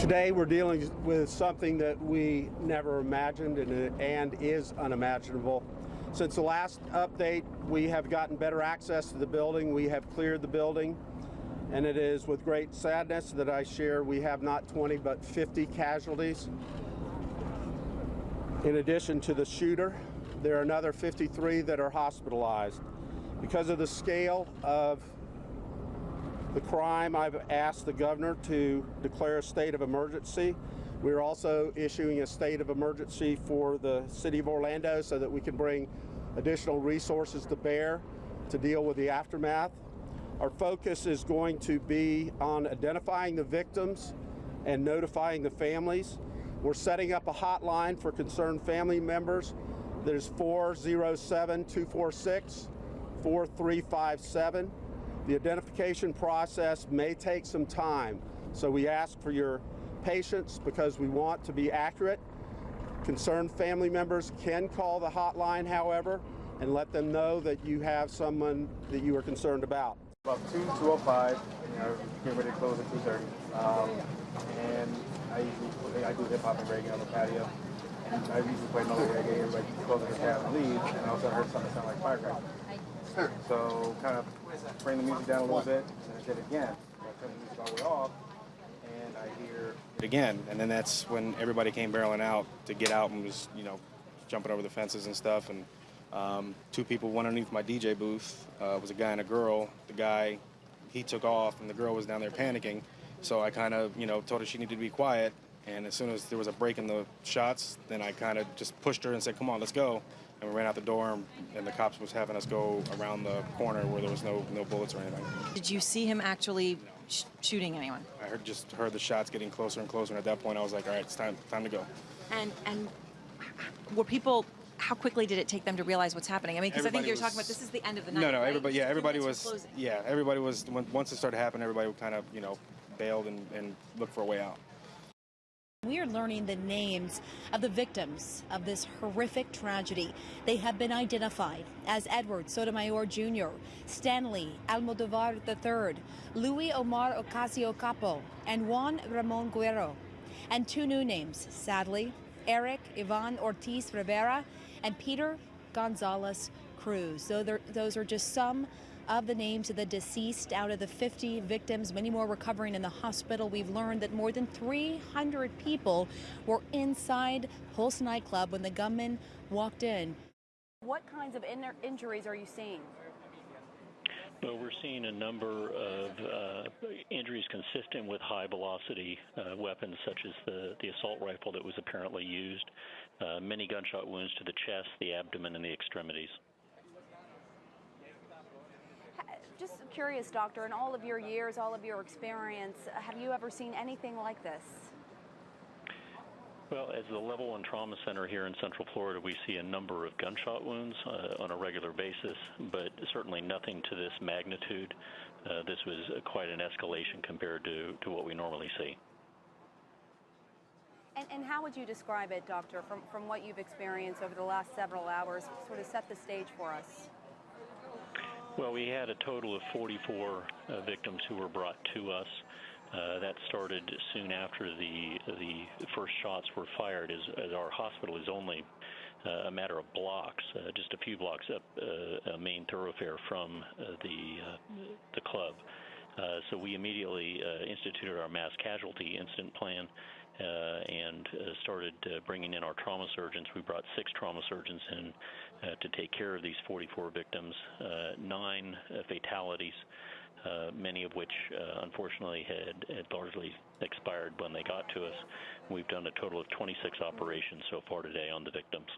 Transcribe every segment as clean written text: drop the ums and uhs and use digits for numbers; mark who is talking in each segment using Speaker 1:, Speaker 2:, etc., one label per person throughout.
Speaker 1: Today we're dealing with something that we never imagined and is unimaginable. Since the last update, we have gotten better access to the building. We have cleared the building, and it is with great sadness that I share we have not 20 but 50 casualties. In addition to the shooter, there are another 53 that are hospitalized. Because of the scale of the crime, I've asked the governor to declare a state of emergency. We're also issuing a state of emergency for the city of Orlando so that we can bring additional resources to bear to deal with the aftermath. Our focus is going to be on identifying the victims and notifying the families. We're setting up a hotline for concerned family members. There's 407-246-4357. The identification process may take some time, so we ask for your patience because we want to be accurate. Concerned family members can call the hotline, however, and let them know that you have someone that you are concerned about.
Speaker 2: About 2:05, getting ready to close at 2:30. And I do hip hop and reggae on the patio. And I usually play no reggae, everybody closes their tab and leaves, and also I heard something sound like firecrackers. So kind of bring the music down a little bit, and I did it again. I turn the music all the way off, and I hear it again. And then that's when everybody came barreling out to get out and was, jumping over the fences and stuff. And two people went underneath my DJ booth. It was a guy and a girl. The guy, he took off, and the girl was down there panicking. So I kind of, told her she needed to be quiet. And as soon as there was a break in the shots, then I kind of just pushed her and said, "Come on, let's go." And we ran out the door, and the cops was having us go around the corner where there was no bullets or anything.
Speaker 3: Did you see him actually shooting anyone?
Speaker 2: I heard the shots getting closer and closer, and at that point I was like, all right, it's time to go.
Speaker 3: And were people, how quickly did it take them to realize what's happening? I mean, because I think you're talking about this is the end of the night.
Speaker 2: No,
Speaker 3: right?
Speaker 2: everybody was once it started happening, everybody kind of, bailed and looked for a way out.
Speaker 4: We are learning the names of the victims of this horrific tragedy. They have been identified as Edward Sotomayor Jr., Stanley Almodovar III, Luis Omar Ocasio-Capo, and Juan Ramon Guerrero. And two new names, sadly, Eric Ivan Ortiz Rivera and Peter Gonzalez Cruz. So those are just some of the names of the deceased out of the 50 victims, many more recovering in the hospital. We've learned that more than 300 people were inside Pulse nightclub when the gunman walked in. What kinds of injuries are you seeing?
Speaker 5: Well, we're seeing a number of injuries consistent with high-velocity weapons, such as the assault rifle that was apparently used, many gunshot wounds to the chest, the abdomen, and the extremities.
Speaker 4: Just curious, Doctor, in all of your years, all of your experience, have you ever seen anything like this?
Speaker 5: Well, as the Level 1 Trauma Center here in Central Florida, we see a number of gunshot wounds on a regular basis, but certainly nothing to this magnitude. This was quite an escalation compared to what we normally see.
Speaker 4: And how would you describe it, Doctor, from what you've experienced over the last several hours? Sort of set the stage for us.
Speaker 5: Well, we had a total of 44 victims who were brought to us. That started soon after the first shots were fired, as our hospital is only a matter of blocks, just a few blocks up a main thoroughfare from the club. So we immediately instituted our mass casualty incident plan and started bringing in our trauma surgeons. We brought 6 trauma surgeons in to take care of these 44 victims, 9 fatalities, many of which unfortunately had largely expired when they got to us. We've done a total of 26 operations so far today on the victims.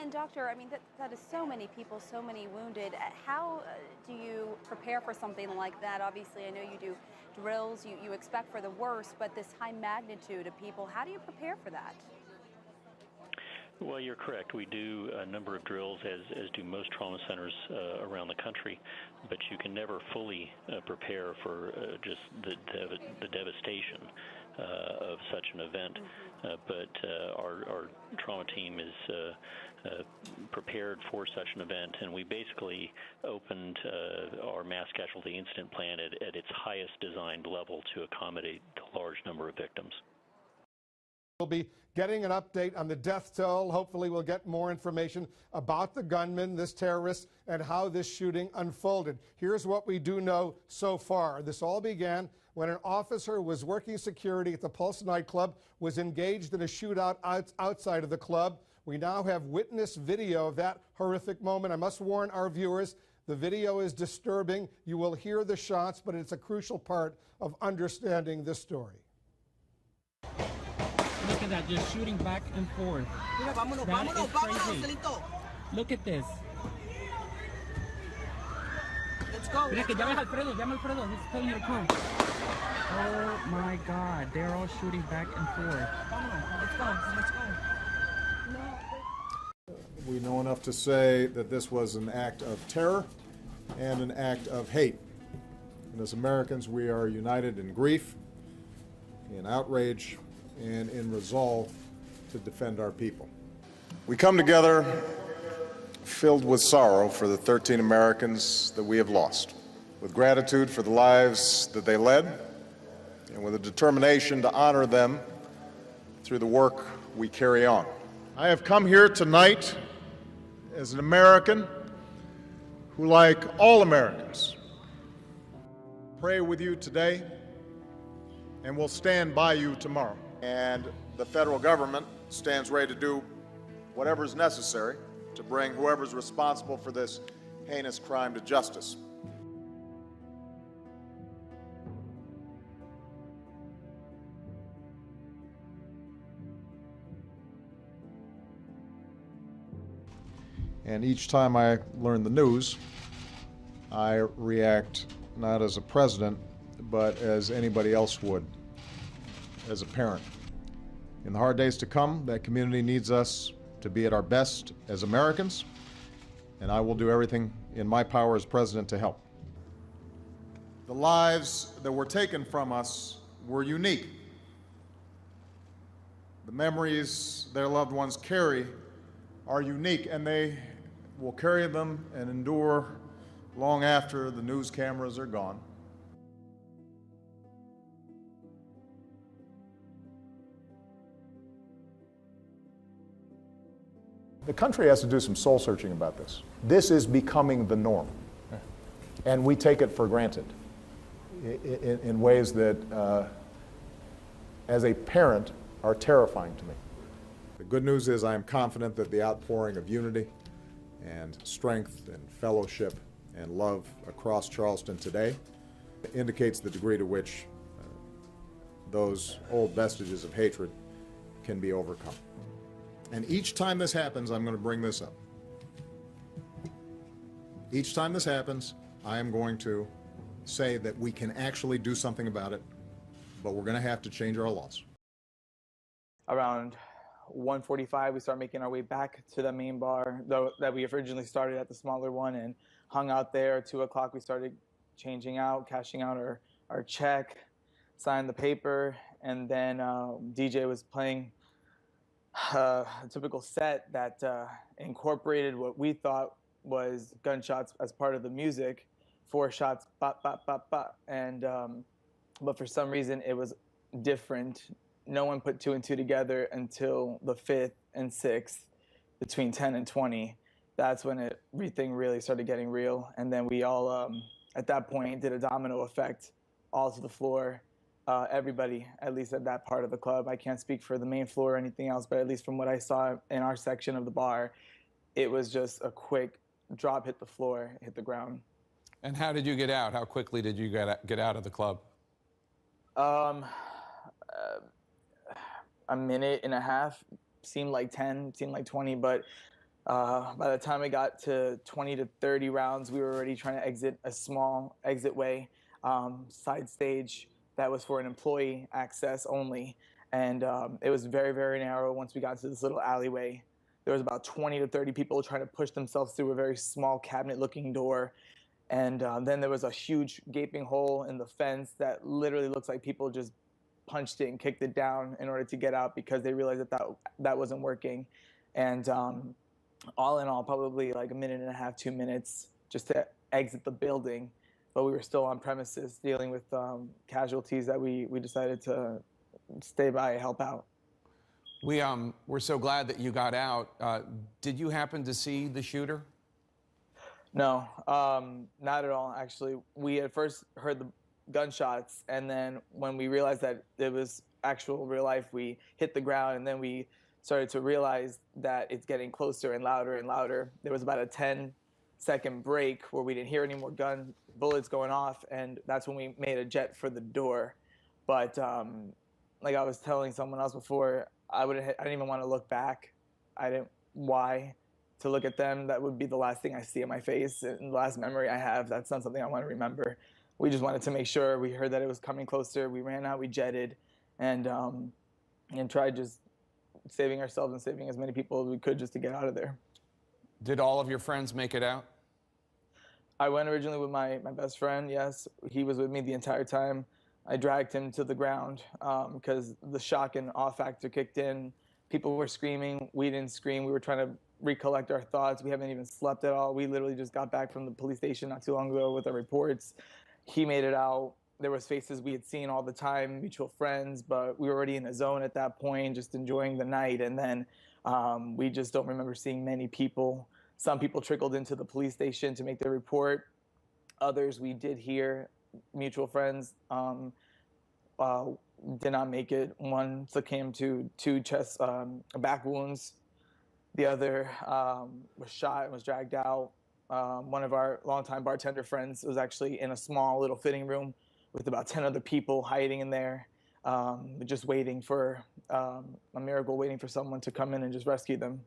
Speaker 4: And Doctor, I mean, that is so many people, so many wounded. How do you prepare for something like that? Obviously, I know you do drills, you expect for the worst, but this high magnitude of people, how do you prepare for that?
Speaker 5: Well, you're correct. We do a number of drills, as do most trauma centers around the country, but you can never fully prepare for just the devastation of such an event. But our trauma team is prepared for such an event, and we basically opened our mass casualty incident plan at its highest designed level to accommodate the large number of victims.
Speaker 6: We'll be getting an update on the death toll. Hopefully we'll get more information about the gunman, this terrorist, and how this shooting unfolded. Here's what we do know so far. This all began when an officer who was working security at the Pulse nightclub was engaged in a shootout outside of the club. We now have witness video of that horrific moment. I must warn our viewers, the video is disturbing. You will hear the shots, but it's a crucial part of understanding this story.
Speaker 7: Look at that, just shooting back and forth. That is crazy. Look at this.
Speaker 8: Let's go.
Speaker 7: Mira que llama Alfredo, he's pulling your car. Oh my God, they're all shooting back and forth.
Speaker 8: Let's go.
Speaker 9: We know enough to say that this was an act of terror and an act of hate. And as Americans, we are united in grief, in outrage, and in resolve to defend our people. We come together filled with sorrow for the 13 Americans that we have lost, with gratitude for the lives that they led, and with a determination to honor them through the work we carry on. I have come here tonight as an American who, like all Americans, pray with you today and will stand by you tomorrow. And the federal government stands ready to do whatever is necessary to bring whoever's responsible for this heinous crime to justice. And each time I learn the news, I react not as a president, but as anybody else would, as a parent. In the hard days to come, that community needs us to be at our best as Americans, and I will do everything in my power as president to help. The lives that were taken from us were unique. The memories their loved ones carry are unique, and they will carry them and endure long after the news cameras are gone.
Speaker 10: The country has to do some soul searching about this. This is becoming the norm, and we take it for granted in ways that, as a parent, are terrifying to me.
Speaker 9: The good news is I am confident that the outpouring of unity and strength and fellowship and love across Charleston today indicates the degree to which those old vestiges of hatred can be overcome. And each time this happens, I'm going to bring this up. Each time this happens, I am going to say that we can actually do something about it, but we're going to have to change our laws.
Speaker 2: Around 1:45, we start making our way back to the main bar, though that we originally started at the smaller one and hung out there. 2 o'clock, we started changing out, cashing out our check, signed the paper, and then DJ was playing a typical set that incorporated what we thought was gunshots as part of the music, 4 shots, bop, bop, bop, bop. And, but for some reason it was different. No one put 2 and 2 together until the 5th and 6th, between 10 and 20. That's when everything really started getting real. And then we all, at that point, did a domino effect, all to the floor. Everybody, at least at that part of the club. I can't speak for the main floor or anything else, but at least from what I saw in our section of the bar, it was just a quick drop, hit the floor, hit the ground.
Speaker 11: And how did you get out? How quickly did you get out of the club?
Speaker 2: A minute and a half, seemed like 10, seemed like 20, but by the time it got to 20 to 30 rounds, we were already trying to exit a small exit way, side stage that was for an employee access only. And it was very, very narrow. Once we got to this little alleyway, there was about 20 to 30 people trying to push themselves through a very small cabinet-looking door. And then there was a huge gaping hole in the fence that literally looks like people just
Speaker 12: punched it and kicked it down in order to get out because they realized that wasn't working. And all in all, probably like a minute and a half, 2 minutes just to exit the building. But we were still on premises dealing with casualties that we decided to stay by, help out.
Speaker 11: We're so glad that you got out. Did you happen to see the shooter?
Speaker 12: No, not at all, actually. We at first heard the gunshots, and then when we realized that it was actual real life, we hit the ground, and then we started to realize that it's getting closer and louder and louder. There was about a 10-second break where we didn't hear any more gun bullets going off, and that's when we made a jet for the door. But like I was telling someone else before, I didn't even want to look back. I didn't. Why? To look at them, that would be the last thing I see in my face and the last memory I have. That's not something I want to remember. We just wanted to make sure. We heard that it was coming closer. We ran out, we jetted, and tried just saving ourselves and saving as many people as we could just to get out of there.
Speaker 11: Did all of your friends make it out?
Speaker 12: I went originally with my best friend, yes. He was with me the entire time. I dragged him to the ground because the shock and awe factor kicked in. People were screaming. We didn't scream. We were trying to recollect our thoughts. We haven't even slept at all. We literally just got back from the police station not too long ago with our reports. He made it out. There was faces we had seen all the time, mutual friends, but we were already in a zone at that point, just enjoying the night. And then we just don't remember seeing many people. Some people trickled into the police station to make their report. Others we did hear, mutual friends, did not make it. One succumbed to 2 chest back wounds. The other was shot and was dragged out. One of our longtime bartender friends was actually in a small little fitting room with about 10 other people hiding in there, just waiting for a miracle, waiting for someone to come in and just rescue them.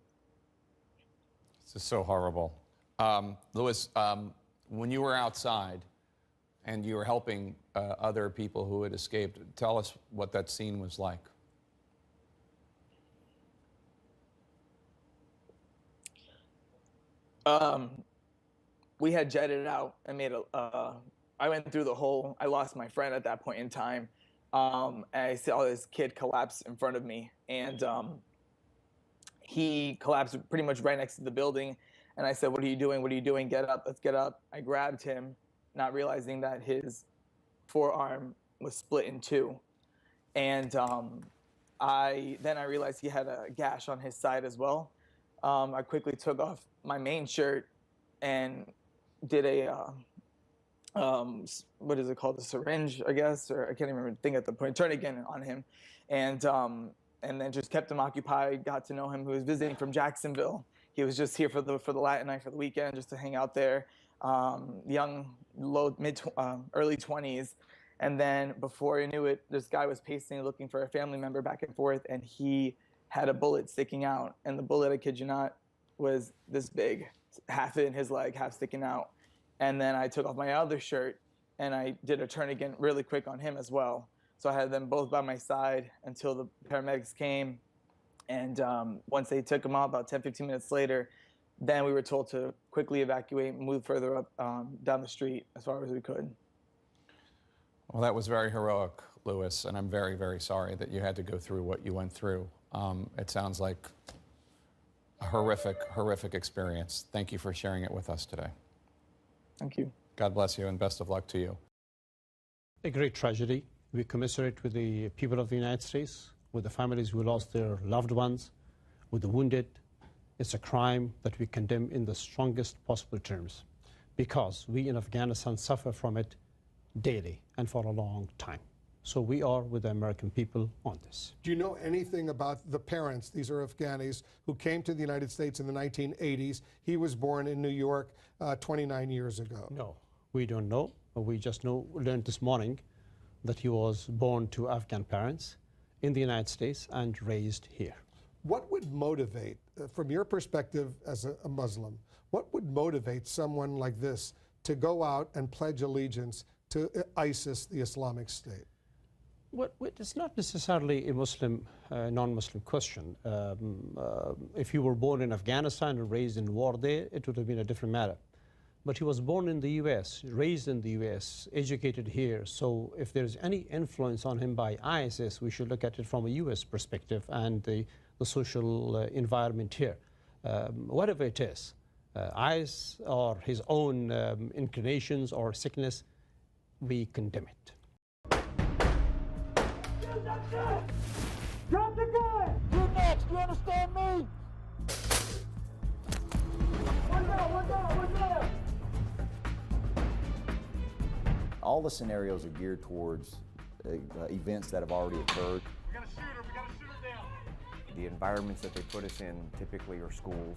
Speaker 11: This is so horrible. Louis, when you were outside and you were helping other people who had escaped, tell us what that scene was like.
Speaker 12: We had jetted out and made I went through the hole. I lost my friend at that point in time. And I saw this kid collapse in front of me, and he collapsed pretty much right next to the building. And I said, "What are you doing? What are you doing? Get up, let's get up." I grabbed him, not realizing that his forearm was split in 2. And I realized he had a gash on his side as well. I quickly took off my main shirt and did a what is it called, a syringe, I guess, or I can't even remember, think at the point, tourniquet on him, and then just kept him occupied. Got to know him. He was visiting from Jacksonville. He was just here for the Latin night for the weekend, just to hang out there. Young, early 20s, and then before I knew it, this guy was pacing, looking for a family member back and forth, and he had a bullet sticking out, and the bullet, I kid you not, was this big, half in his leg, half sticking out. And then I took off my other shirt and I did a tourniquet really quick on him as well. So I had them both by my side until the paramedics came. And once they took him out, about 10, 15 minutes later, then we were told to quickly evacuate and move further up down the street as far as we could.
Speaker 11: Well, that was very heroic, Louis, and I'm very, very sorry that you had to go through what you went through. It sounds like a horrific, horrific experience. Thank you for sharing it with us today.
Speaker 12: Thank you.
Speaker 11: God bless you and best of luck to you.
Speaker 13: A great tragedy. We commiserate with the people of the United States, with the families who lost their loved ones, with the wounded. It's a crime that we condemn in the strongest possible terms, because we in Afghanistan suffer from it daily and for a long time. So we are with the American people on this.
Speaker 6: Do you know anything about the parents? These are Afghanis who came to the United States in the 1980s. He was born in New York 29 years ago.
Speaker 13: No, we don't know. We just learned this morning that he was born to Afghan parents in the United States and raised here.
Speaker 6: What would motivate, from your perspective as a Muslim, what would motivate someone like this to go out and pledge allegiance to ISIS, the Islamic State?
Speaker 13: Well, it's not necessarily a Muslim, non-Muslim question. If you were born in Afghanistan and raised in war there, it would have been a different matter. but he was born in the U.S., raised in the U.S., educated here. So if there's any influence on him by ISIS, we should look at it from a U.S. perspective and the social environment here. Whatever it is, ISIS or his own inclinations or sickness, we condemn it.
Speaker 14: Drop the gun! You're next, you understand me? One down!
Speaker 15: All the scenarios are geared towards events that have already occurred.
Speaker 14: We got a shooter down.
Speaker 16: The environments that they put us in typically are schools,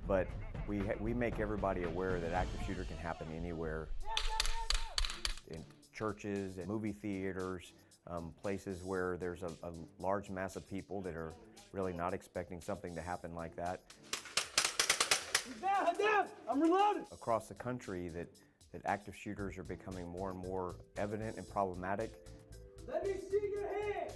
Speaker 16: but we make everybody aware that active shooter can happen anywhere. In churches and movie theaters, places where there's a large mass of people that are really not expecting something to happen like that.
Speaker 14: He's down! I'm reloading!
Speaker 16: Across the country that active shooters are becoming more and more evident and problematic.
Speaker 14: Let me see your hand!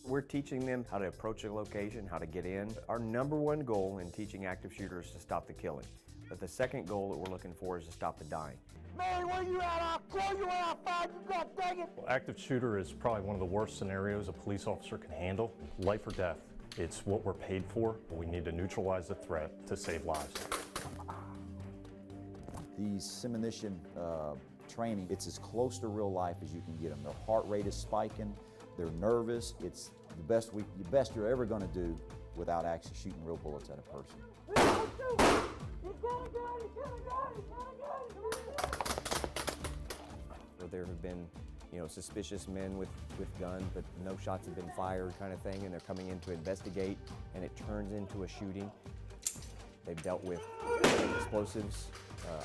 Speaker 16: We're teaching them how to approach a location, how to get in. Our #1 goal in teaching active shooters is to stop the killing. But the second goal that we're looking for is to stop the dying.
Speaker 14: Man, where you at? I'll call you when I find you, god dang it!
Speaker 17: Well, active shooter is probably one of the worst scenarios a police officer can handle. Life or death. It's what we're paid for, but we need to neutralize the threat to save lives.
Speaker 15: The simunition training, it's as close to real life as you can get them. Their heart rate is spiking, they're nervous. It's the best you're ever going to do without actually shooting real bullets at a person.
Speaker 16: There have been, suspicious men with guns, but no shots have been fired kind of thing, and they're coming in to investigate, and it turns into a shooting. They've dealt with explosives,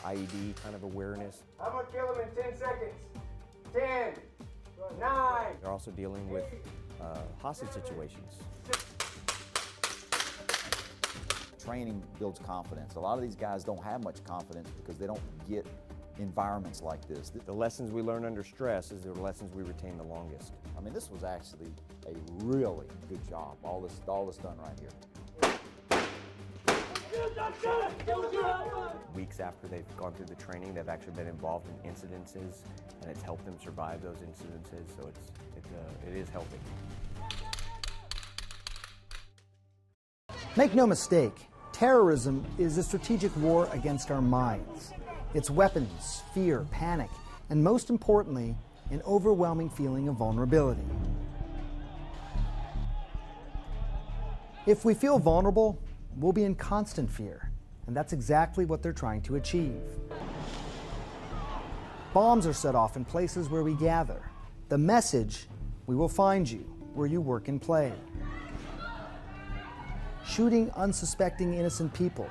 Speaker 16: IED kind of awareness.
Speaker 14: I'm gonna kill him in 10 seconds. 10, 9.
Speaker 16: They're also dealing with hostage situations.
Speaker 15: Training builds confidence. A lot of these guys don't have much confidence because they don't get environments like this.
Speaker 16: The lessons we learn under stress is the lessons we retain the longest.
Speaker 15: I mean, this was actually a really good job. All this done right here.
Speaker 16: Weeks after they've gone through the training, they've actually been involved in incidences, and it's helped them survive those incidences, so it is helping.
Speaker 18: Make no mistake, terrorism is a strategic war against our minds. It's weapons, fear, panic, and most importantly, an overwhelming feeling of vulnerability. If we feel vulnerable, we'll be in constant fear, and that's exactly what they're trying to achieve. Bombs are set off in places where we gather. The message, we will find you where you work and play. Shooting unsuspecting innocent people.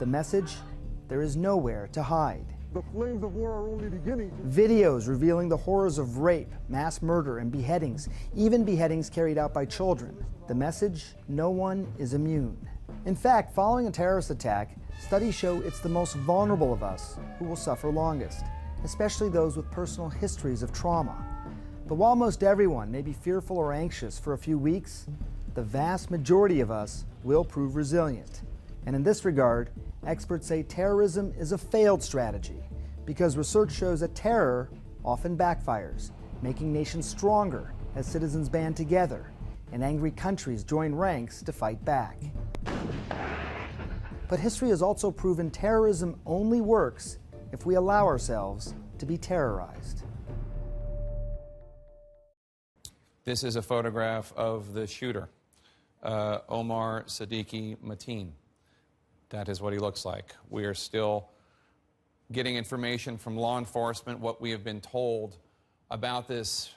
Speaker 18: The message, there is nowhere to hide.
Speaker 19: The flames of war are only beginning.
Speaker 18: Videos revealing the horrors of rape, mass murder, and beheadings, even beheadings carried out by children. The message, no one is immune. In fact, following a terrorist attack, studies show it's the most vulnerable of us who will suffer longest, especially those with personal histories of trauma. But while most everyone may be fearful or anxious for a few weeks, the vast majority of us will prove resilient. And in this regard, experts say terrorism is a failed strategy because research shows that terror often backfires, making nations stronger as citizens band together and angry countries join ranks to fight back. But history has also proven terrorism only works if we allow ourselves to be terrorized.
Speaker 11: This is a photograph of the shooter, Omar Siddiqui Mateen. That is what he looks like. We are still getting information from law enforcement. What we have been told about this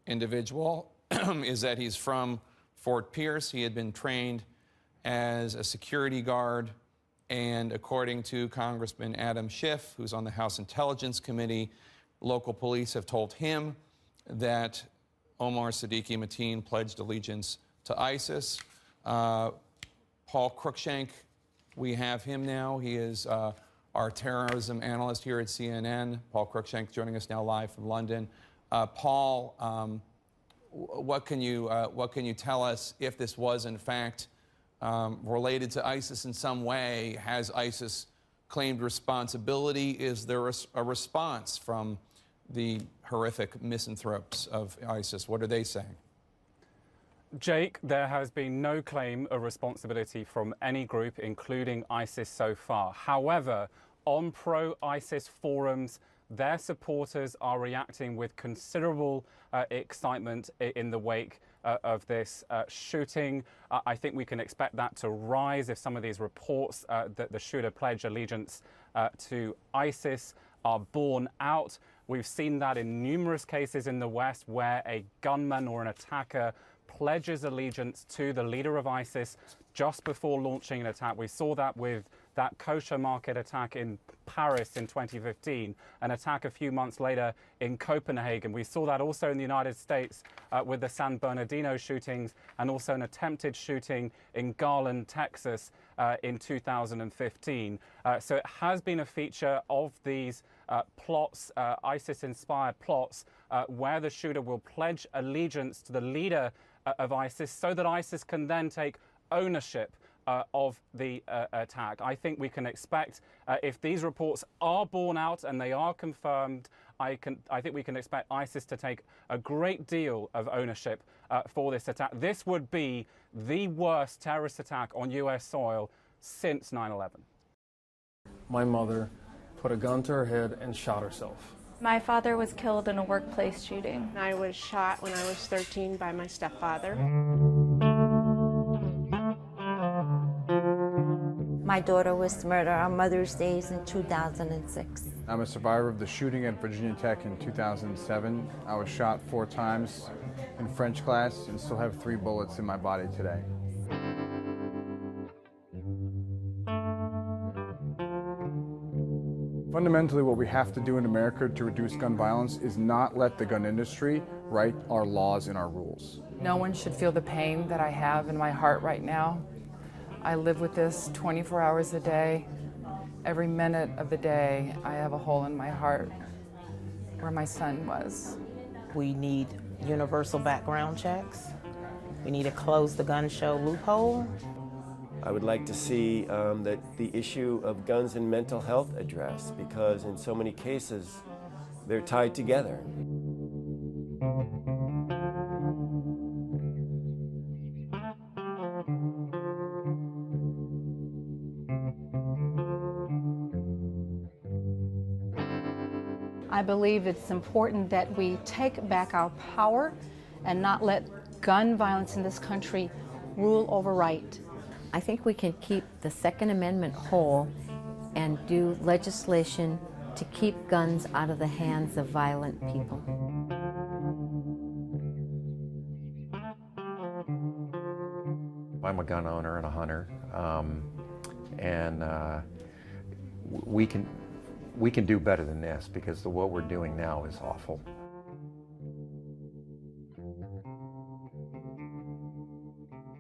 Speaker 11: individual is that he's from Fort Pierce. He had been trained as a security guard, and according to Congressman Adam Schiff, who's on the House Intelligence Committee, local police have told him that Omar Siddiqui Mateen pledged allegiance to ISIS. Paul Cruikshank, we have him now. He is our terrorism analyst here at CNN. Paul Cruikshank joining us now live from London. Paul, what can you tell us if this was in fact related to ISIS in some way? Has ISIS claimed responsibility. Is there a response from the horrific misanthropes of ISIS? What are they saying?
Speaker 20: Jake, there has been no claim of responsibility from any group, including ISIS, so far. However, on pro-ISIS forums, their supporters are reacting with considerable excitement in the wake of this shooting. I think we can expect that to rise if some of these reports that the shooter pledged allegiance to ISIS are borne out. We've seen that in numerous cases in the West where a gunman or an attacker pledges allegiance to the leader of ISIS just before launching an attack. We saw that with that kosher market attack in Paris in 2015, an attack a few months later in Copenhagen. We saw that also in the United States with the San Bernardino shootings, and also an attempted shooting in Garland, Texas in 2015. So it has been a feature of these plots, ISIS-inspired plots, where the shooter will pledge allegiance to the leader of ISIS so that ISIS can then take ownership of the attack. I think we can expect, if these reports are borne out and they are confirmed, I think we can expect ISIS to take a great deal of ownership for this attack. This would be the worst terrorist attack on U.S. soil since 9/11.
Speaker 21: My mother put a gun to her head and shot herself.
Speaker 22: My father was killed in a workplace shooting.
Speaker 23: I was shot when I was 13 by my stepfather.
Speaker 24: My daughter was murdered on Mother's Day in 2006.
Speaker 2: I'm a survivor of the shooting at Virginia Tech in 2007. I was shot 4 times in French class and still have 3 bullets in my body today. Fundamentally, what we have to do in America to reduce gun violence is not let the gun industry write our laws and our rules.
Speaker 25: No one should feel the pain that I have in my heart right now. I live with this 24 hours a day. Every minute of the day, I have a hole in my heart where my son was.
Speaker 26: We need universal background checks. We need to close the gun show loophole.
Speaker 27: I would like to see that the issue of guns and mental health addressed, because in so many cases, they're tied together.
Speaker 28: I believe it's important that we take back our power and not let gun violence in this country rule over right.
Speaker 24: I think we can keep the Second Amendment whole and do legislation to keep guns out of the hands of violent people.
Speaker 16: I'm a gun owner and a hunter, and we can do better than this, because what we're doing now is awful.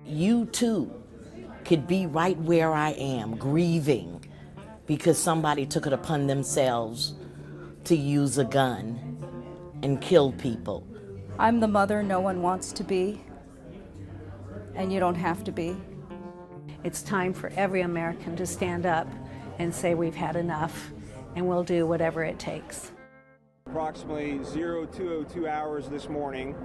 Speaker 26: You too could be right where I am, grieving because somebody took it upon themselves to use a gun and kill people.
Speaker 22: I'm the mother no one wants to be, and you don't have to be.
Speaker 28: It's time for every American to stand up and say we've had enough, and we'll do whatever it takes.
Speaker 29: Approximately 02:02 hours this morning,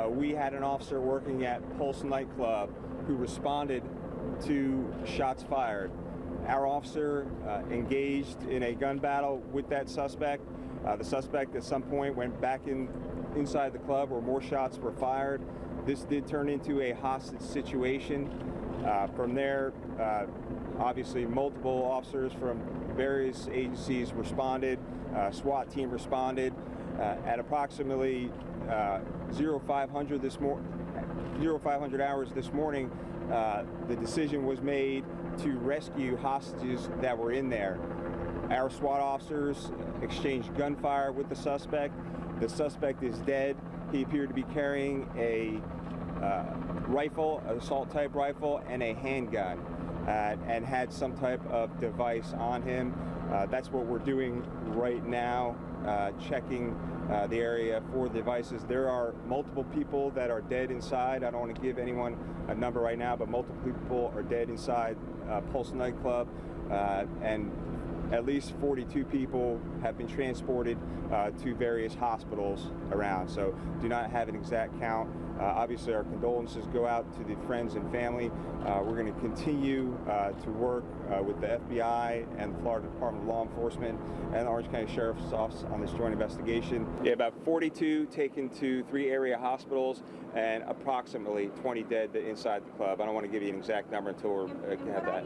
Speaker 29: we had an officer working at Pulse nightclub who responded to shots fired. Our officer engaged in a gun battle with that suspect. The suspect at some point went back inside the club where more shots were fired. This did turn into a hostage situation. From there, obviously multiple officers from various agencies responded. SWAT team responded. At approximately 0500 hours this morning, the decision was made to rescue hostages that were in there. Our SWAT officers exchanged gunfire with the suspect. The suspect is dead. He appeared to be carrying a rifle, an assault-type rifle, and a handgun, and had some type of device on him. That's what we're doing right now, checking the area for devices. There are multiple people that are dead inside. I don't want to give anyone a number right now, but multiple people are dead inside Pulse nightclub, and at least 42 people have been transported to various hospitals around. So do not have an exact count. Obviously, our condolences go out to the friends and family. We're going to continue to work with the FBI and the Florida Department of Law Enforcement and the Orange County Sheriff's Office on this joint investigation. Yeah, about 42 taken to 3 area hospitals and approximately 20 dead inside the club. I don't want to give you an exact number until we have that.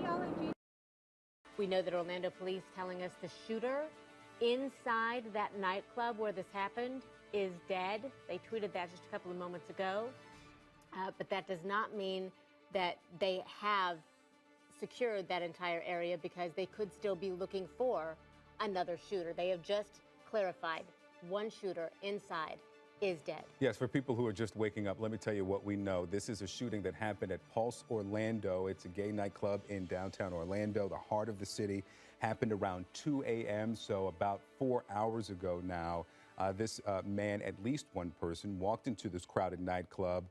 Speaker 1: We know that Orlando police telling us the shooter inside that nightclub where this happened is dead. They tweeted that just a couple of moments ago. But that does not mean that they have secured that entire area, because they could still be looking for another shooter. They have just clarified one shooter inside is dead.
Speaker 3: Yes, for people who are just waking up, let me tell you what we know. This is a shooting that happened at Pulse Orlando. It's a gay nightclub in downtown Orlando, the heart of the city. Happened around 2 a.m., so about 4 hours ago now. This man, at least one person, walked into this crowded nightclub.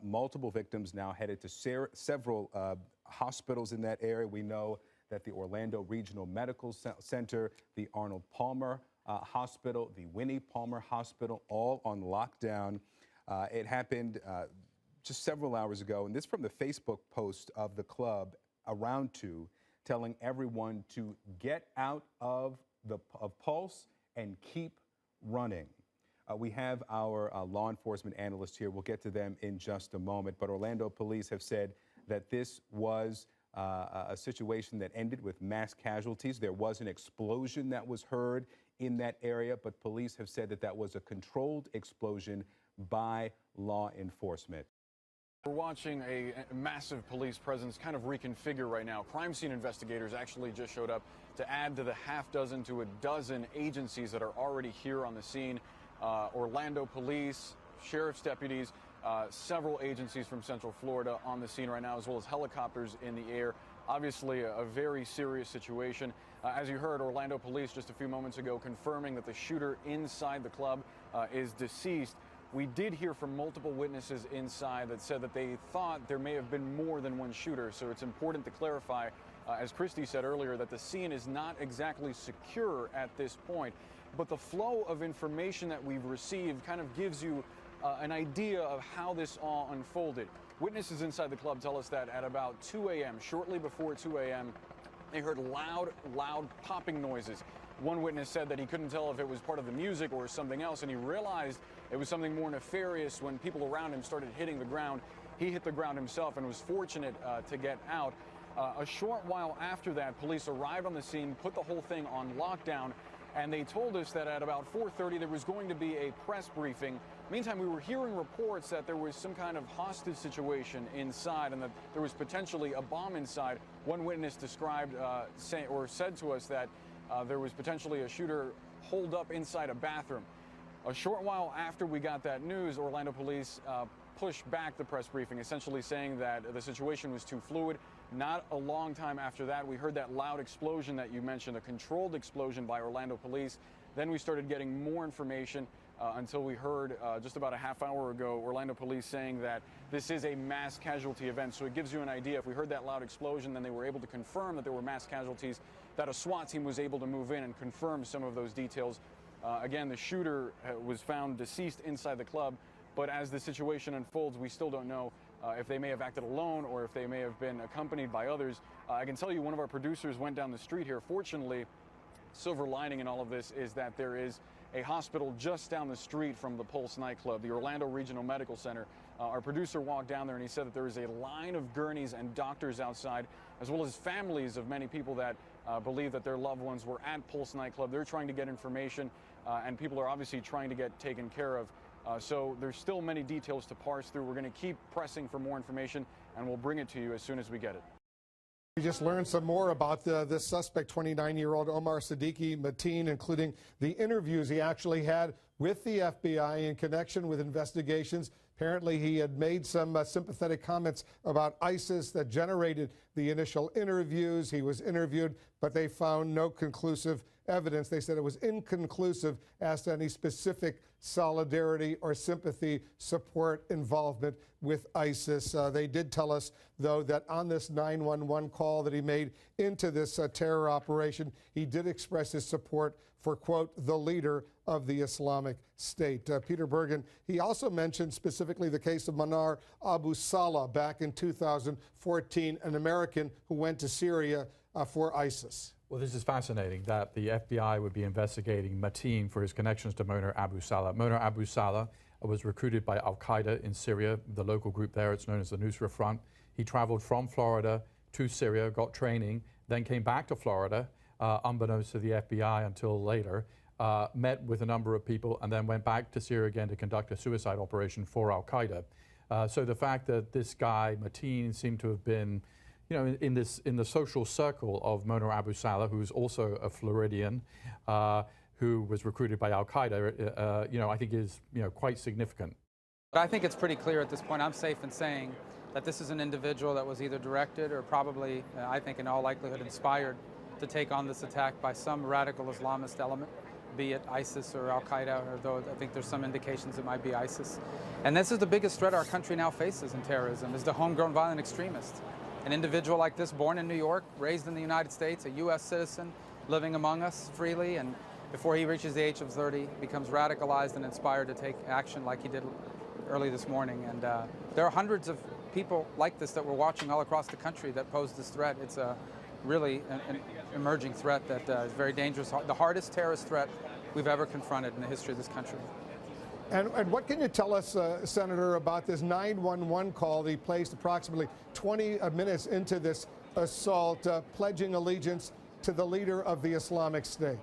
Speaker 3: Multiple victims now headed to several hospitals in that area. We know that the Orlando Regional Medical Center, the Arnold Palmer Hospital, the Winnie Palmer Hospital, all on lockdown. It happened just several hours ago, and this from the Facebook post of the club around 2, telling everyone to get out of Pulse and keep running. We have our law enforcement analysts here. We'll get to them in just a moment, but Orlando police have said that this was a situation that ended with mass casualties. There was an explosion that was heard in that area, but police have said that that was a controlled explosion by law enforcement.
Speaker 4: We're watching a massive police presence kind of reconfigure right now. Crime scene investigators actually just showed up to add to the half dozen to a dozen agencies that are already here on the scene. Orlando police, sheriff's deputies, several agencies from Central Florida on the scene right now, as well as helicopters in the air. Obviously, a very serious situation. As you heard, Orlando police just a few moments ago confirming that the shooter inside the club is deceased. We did hear from multiple witnesses inside that said that they thought there may have been more than one shooter. So it's important to clarify, as Christy said earlier, that the scene is not exactly secure at this point. But the flow of information that we've received kind of gives you an idea of how this all unfolded. Witnesses inside the club tell us that at about 2 a.m., shortly before 2 a.m., they heard loud popping noises. One witness said that he couldn't tell if it was part of the music or something else, and he realized it was something more nefarious when people around him started hitting the ground. He hit the ground himself and was fortunate to get out. A short while after that, police arrived on the scene, put the whole thing on lockdown, and they told us that at about 4:30 there was going to be a press briefing. Meantime, we were hearing reports that there was some kind of hostage situation inside and that there was potentially a bomb inside. One witness described said to us that there was potentially a shooter holed up inside a bathroom. A short while after we got that news, Orlando police pushed back the press briefing, essentially saying that the situation was too fluid. Not a long time after that, we heard that loud explosion that you mentioned, a controlled explosion by Orlando police. Then we started getting more information until we heard just about a half hour ago Orlando police saying that this is a mass casualty event. So it gives you an idea. If we heard that loud explosion, then they were able to confirm that there were mass casualties, that a SWAT team was able to move in and confirm some of those details. Again, the shooter was found deceased inside the club, but as the situation unfolds, we still don't know if they may have acted alone or if they may have been accompanied by others. I can tell you one of our producers went down the street here. Fortunately, silver lining in all of this is that there is a hospital just down the street from the Pulse nightclub, the Orlando Regional Medical Center. Our producer walked down there and he said that there is a line of gurneys and doctors outside, as well as families of many people that believe that their loved ones were at Pulse nightclub. They're trying to get information and people are obviously trying to get taken care of. So there's still many details to parse through. We're going to keep pressing for more information and we'll bring it to you as soon as we get it.
Speaker 6: We just learned some more about this suspect, 29-year-old Omar Siddiqui Mateen, including the interviews he actually had with the FBI in connection with investigations. Apparently, he had made some sympathetic comments about ISIS that generated the initial interviews. He was interviewed, but they found no conclusive evidence. They said it was inconclusive as to any specific solidarity or sympathy, support, involvement with ISIS. They did tell us, though, that on this 911 call that he made into this terror operation, he did express his support for, quote, the leader of the Islamic State. Peter Bergen, he also mentioned specifically the case of Manar Abu Salah back in 2014, an American who went to Syria for ISIS.
Speaker 5: Well, this is fascinating that the FBI would be investigating Mateen for his connections to Manar Abu Salah. Manar Abu Salah was recruited by Al-Qaeda in Syria, the local group there. It's known as the Nusra Front. He traveled from Florida to Syria, got training, then came back to Florida, unbeknownst to the FBI until later, met with a number of people, and then went back to Syria again to conduct a suicide operation for Al-Qaeda. So the fact that this guy, Mateen, seemed to have been, you know, in the social circle of Manar Abu Salah, who's also a Floridian, who was recruited by Al-Qaeda, you know, I think is, you know, quite significant.
Speaker 7: But I think it's pretty clear at this point, I'm safe in saying that this is an individual that was either directed or probably, I think in all likelihood, inspired to take on this attack by some radical Islamist element, be it ISIS or Al-Qaeda, although I think there's some indications it might be ISIS. And this is the biggest threat our country now faces in terrorism, is the homegrown violent extremist. An individual like this, born in New York, raised in the United States, a U.S. citizen, living among us freely, and before he reaches the age of 30, becomes radicalized and inspired to take action like he did early this morning. And there are hundreds of people like this that we're watching all across the country that pose this threat. It's a really an emerging threat that is very dangerous, the hardest terrorist threat we've ever confronted in the history of this country.
Speaker 6: And what can you tell us, Senator, about this 911 call that he placed approximately 20 minutes into this assault, pledging allegiance to the leader of the Islamic State?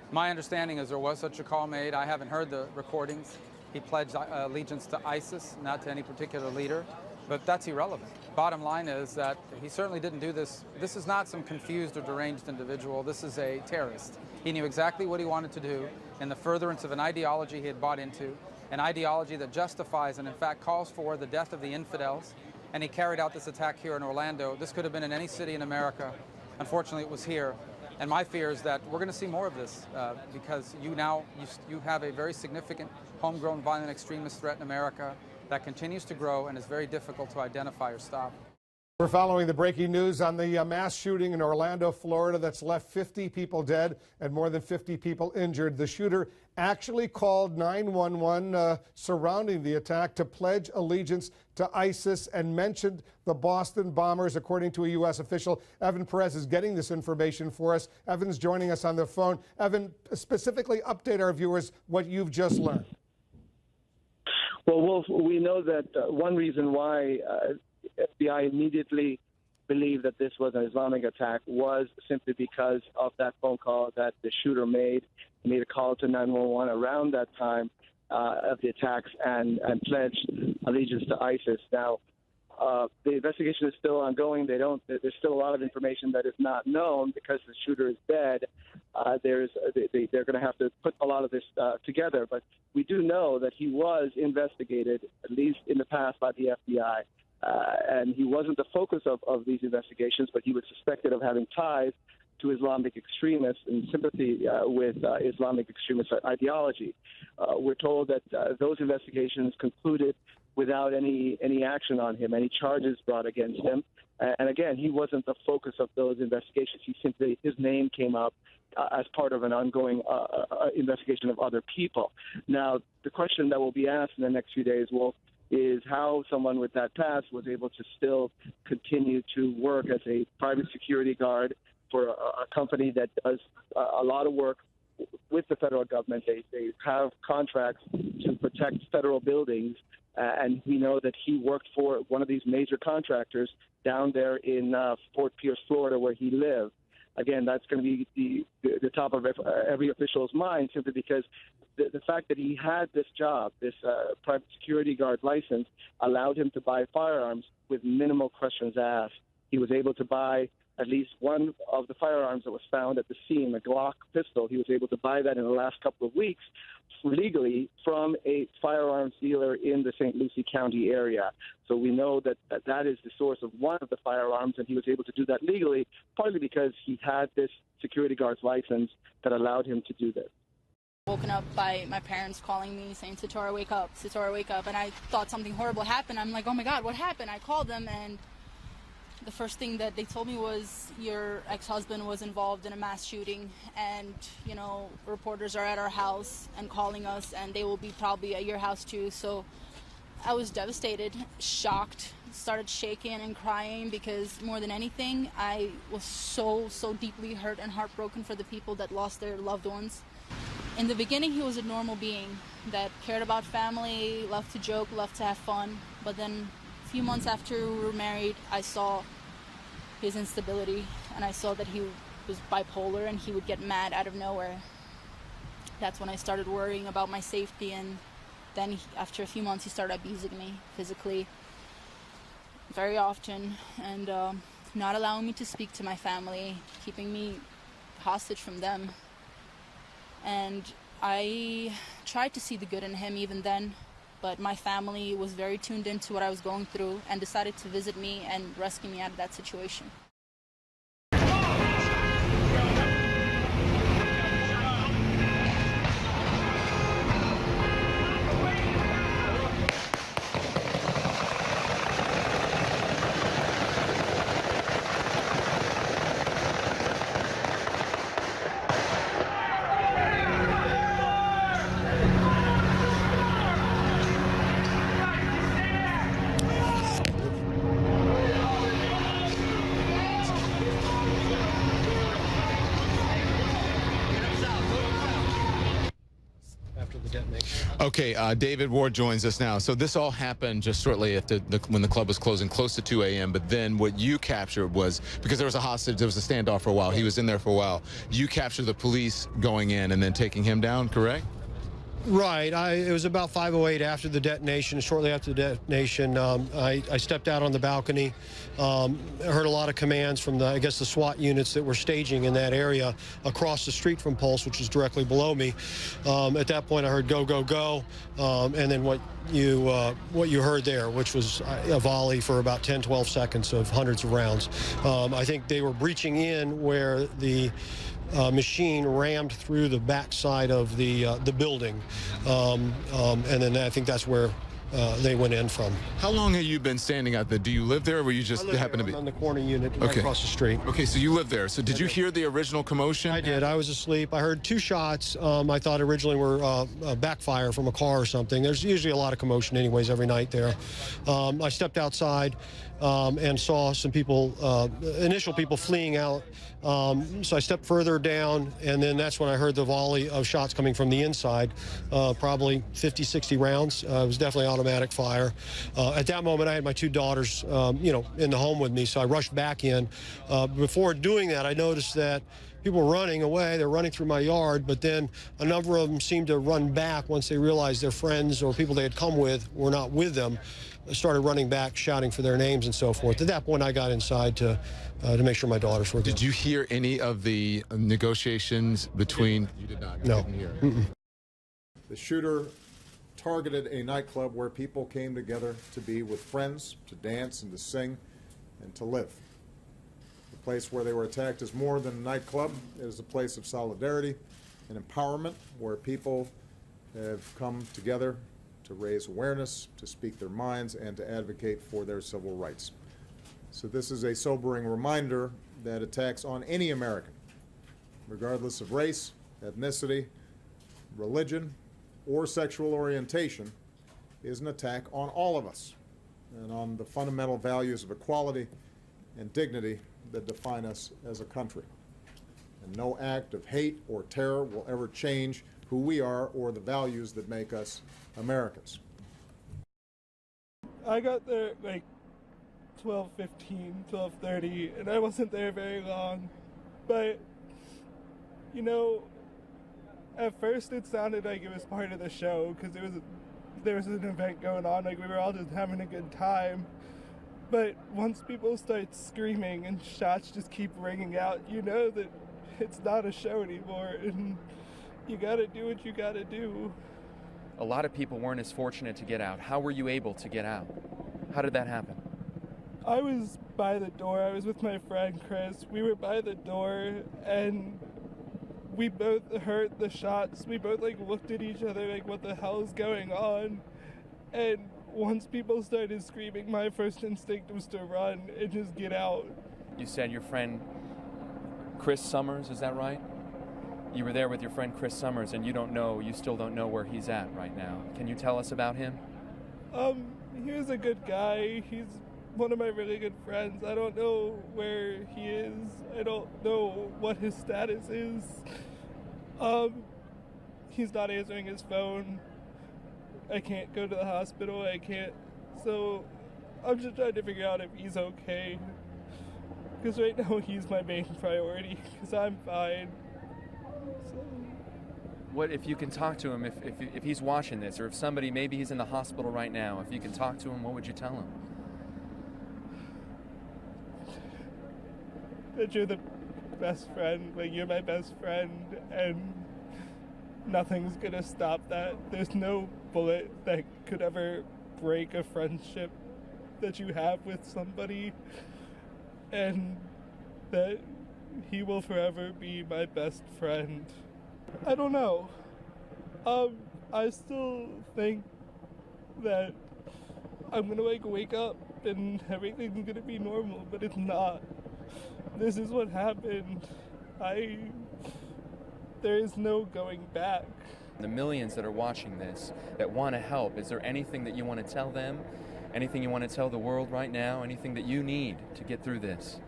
Speaker 7: My understanding is there was such a call made. I haven't heard the recordings. He pledged allegiance to ISIS, not to any particular leader, but that's irrelevant. Bottom line is that he certainly didn't do this. This is not some confused or deranged individual. This is a terrorist. He knew exactly what he wanted to do in the furtherance of an ideology he had bought into, an ideology that justifies and in fact calls for the death of the infidels, and he carried out this attack here in Orlando. This could have been in any city in America. Unfortunately, it was here. And my fear is that we're going to see more of this because you have a very significant homegrown violent extremist threat in America that continues to grow and is very difficult to identify or stop.
Speaker 6: We're following the breaking news on the mass shooting in Orlando, Florida, that's left 50 people dead and more than 50 people injured. The shooter actually called 911 surrounding the attack to pledge allegiance to ISIS and mentioned the Boston bombers, according to a U.S. official. Evan Perez is getting this information for us. Evan's joining us on the phone. Evan, specifically update our viewers what you've just learned.
Speaker 8: Well, Wolf, we know that one reason why FBI immediately believed that this was an Islamic attack was simply because of that phone call that the shooter made. He made a call to 911 around that time of the attacks and pledged allegiance to ISIS. Now, the investigation is still ongoing. There's still a lot of information that is not known because the shooter is dead. They're going to have to put a lot of this together. But we do know that he was investigated, at least in the past, by the FBI. And he wasn't the focus of these investigations, but he was suspected of having ties to Islamic extremists in sympathy with Islamic extremist ideology. We're told that those investigations concluded without any action on him, any charges brought against him. And again, he wasn't the focus of those investigations. His name came up as part of an ongoing investigation of other people. Now, the question that will be asked in the next few days, Wolf, is how someone with that past was able to still continue to work as a private security guard for a company that does a lot of work with the federal government. They have contracts to protect federal buildings, and we know that he worked for one of these major contractors down there in Fort Pierce, Florida, where he lived. Again, that's going to be the top of every official's mind, simply because the fact that he had this job, this private security guard license, allowed him to buy firearms with minimal questions asked. He was able to buy at least one of the firearms that was found at the scene, a Glock pistol. He was able to buy that in the last couple of weeks legally from a firearms dealer in the St. Lucie County area. So we know that that is the source of one of the firearms, and he was able to do that legally, partly because he had this security guard's license that allowed him to do this.
Speaker 9: Woken up by my parents calling me saying, Satora, wake up, Satora, wake up. And I thought something horrible happened. I'm like, oh my God, what happened? I called them, and the first thing that they told me was your ex-husband was involved in a mass shooting, and, you know, reporters are at our house and calling us, and they will be probably at your house too. So I was devastated, shocked, started shaking and crying, because more than anything, I was so deeply hurt and heartbroken for the people that lost their loved ones. In the beginning, he was a normal being that cared about family, loved to joke, loved to have fun. But then a few months after we were married, I saw his instability, and I saw that he was bipolar and he would get mad out of nowhere. That's when I started worrying about my safety, and then after a few months, he started abusing me physically very often, and not allowing me to speak to my family, keeping me hostage from them. And I tried to see the good in him even then, but my family was very tuned into what I was going through and decided to visit me and rescue me out of that situation.
Speaker 10: Okay, David Ward joins us now. So this all happened just shortly after when the club was closing, close to 2 a.m. But then what you captured was, because there was a hostage, there was a standoff for a while. He was in there for a while. You captured the police going in and then taking him down, correct?
Speaker 12: Right. It was about 5:08 after the detonation. Shortly after the detonation, I stepped out on the balcony. I heard a lot of commands from the SWAT units that were staging in that area across the street from Pulse, which is directly below me. At that point, I heard go, go, go, and then what you heard there, which was a volley for about 10, 12 seconds of hundreds of rounds. I think they were breaching in where the machine rammed through the backside of the building, and then I think that's where they went in from.
Speaker 10: How long have you been standing out there? Do you live there, or you just happen to be
Speaker 12: on the corner unit right across the street?
Speaker 10: Okay, so you live there. So did you hear the original commotion?
Speaker 12: I did. I was asleep. I heard two shots. I thought originally were backfire from a car or something. There's usually a lot of commotion anyways every night there. I stepped outside and saw some people, initial people fleeing out. So I stepped further down, and then that's when I heard the volley of shots coming from the inside, probably 50, 60 rounds. It was definitely automatic fire. At that moment, I had my two daughters, in the home with me, so I rushed back in. Before doing that, I noticed that people were running away. They're running through my yard, but then a number of them seemed to run back once they realized their friends or people they had come with were not with them. They started running back, shouting for their names and so forth. At that point, I got inside to make sure my daughters were good.
Speaker 10: Did you hear any of the negotiations between? You did not. You
Speaker 12: No.
Speaker 10: didn't hear.
Speaker 13: The shooter targeted a nightclub where people came together to be with friends, to dance and to sing and to live. The place where they were attacked is more than a nightclub. It is a place of solidarity and empowerment where people have come together to raise awareness, to speak their minds, and to advocate for their civil rights. So this is a sobering reminder that attacks on any American, regardless of race, ethnicity, religion, or sexual orientation, is an attack on all of us and on the fundamental values of equality and dignity that define us as a country. And no act of hate or terror will ever change who we are or the values that make us Americans.
Speaker 14: I got there at like 12:15, 12:30, and I wasn't there very long. But, at first it sounded like it was part of the show because there was an event going on, like we were all just having a good time. But once people start screaming and shots just keep ringing out, you know that it's not a show anymore. And you gotta do what you gotta do.
Speaker 2: A lot of people weren't as fortunate to get out. How were you able to get out? How did that happen?
Speaker 14: I was by the door. I was with my friend Chris. We were by the door, and we both heard the shots. We both looked at each other like, what the hell is going on? And once people started screaming, my first instinct was to run and just get out.
Speaker 2: You said your friend Chris Summers, is that right? You were there with your friend Chris Summers, and you still don't know where he's at right now. Can you tell us about him?
Speaker 14: He was a good guy. He's one of my really good friends. I don't know where he is. I don't know what his status is. He's not answering his phone. I can't go to the hospital. I can't. So I'm just trying to figure out if he's okay. Because right now he's my main priority, because I'm fine. So.
Speaker 2: What if you can talk to him, if he's watching this, or if somebody, maybe he's in the hospital right now, if you can talk to him, what would you tell him?
Speaker 14: That you're the best friend, you're my best friend, and nothing's gonna stop that. There's no bullet that could ever break a friendship that you have with somebody, and that he will forever be my best friend. I don't know. I still think that I'm gonna wake up and everything's gonna be normal, but it's not. This is what happened. There is no going back.
Speaker 2: The millions that are watching this, that want to help, is there anything that you want to tell them? Anything you want to tell the world right now? Anything that you need to get through this?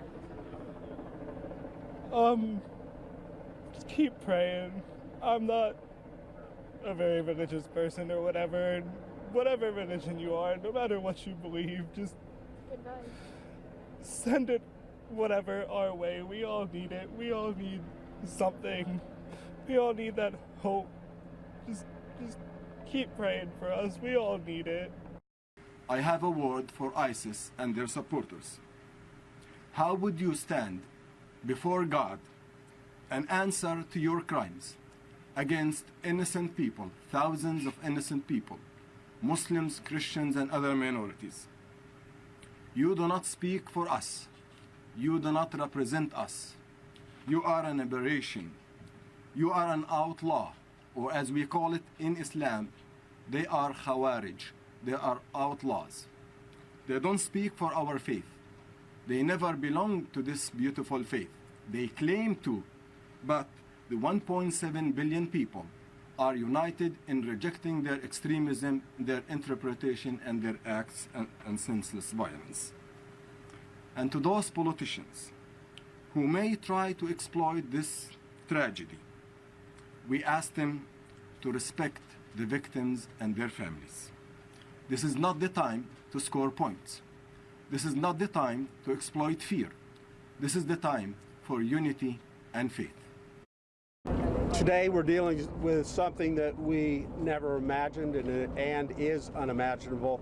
Speaker 14: Just keep praying. I'm not a very religious person or whatever, and whatever religion you are, no matter what you believe, just send it whatever our way. We all need it. We all need something. We all need that hope. Just keep praying for us. We all need it.
Speaker 11: I have a word for ISIS and their supporters. How would you stand before God and answer to your crimes against innocent people, thousands of innocent people, Muslims, Christians, and other minorities? You do not speak for us. You do not represent us. You are an aberration. You are an outlaw, or as we call it in Islam, they are Khawarij. They are outlaws. They don't speak for our faith. They never belonged to this beautiful faith. They claim to, but the 1.7 billion people are united in rejecting their extremism, their interpretation, and their acts and senseless violence. And to those politicians who may try to exploit this tragedy, we ask them to respect the victims and their families. This is not the time to score points. This is not the time to exploit fear. This is the time for unity and faith.
Speaker 15: Today we're dealing with something that we never imagined and is unimaginable.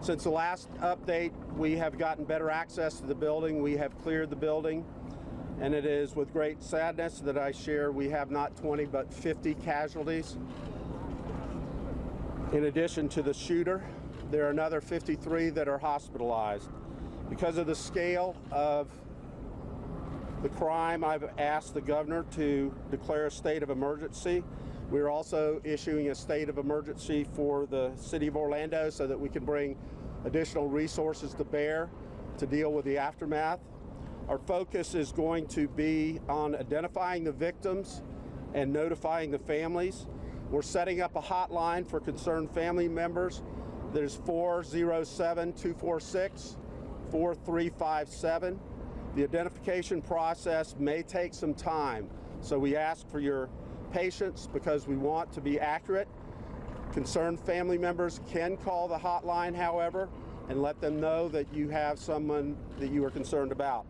Speaker 15: Since the last update, we have gotten better access to the building. We have cleared the building, and it is with great sadness that I share we have not 20 but 50 casualties. In addition to the shooter, there are another 53 that are hospitalized. Because of the scale of the crime, I've asked the governor to declare a state of emergency. We're also issuing a state of emergency for the city of Orlando so that we can bring additional resources to bear to deal with the aftermath. Our focus is going to be on identifying the victims and notifying the families. We're setting up a hotline for concerned family members. There's 407-246-4357. The identification process may take some time, so we ask for your patience because we want to be accurate. Concerned family members can call the hotline, however, and let them know that you have someone that you are concerned about.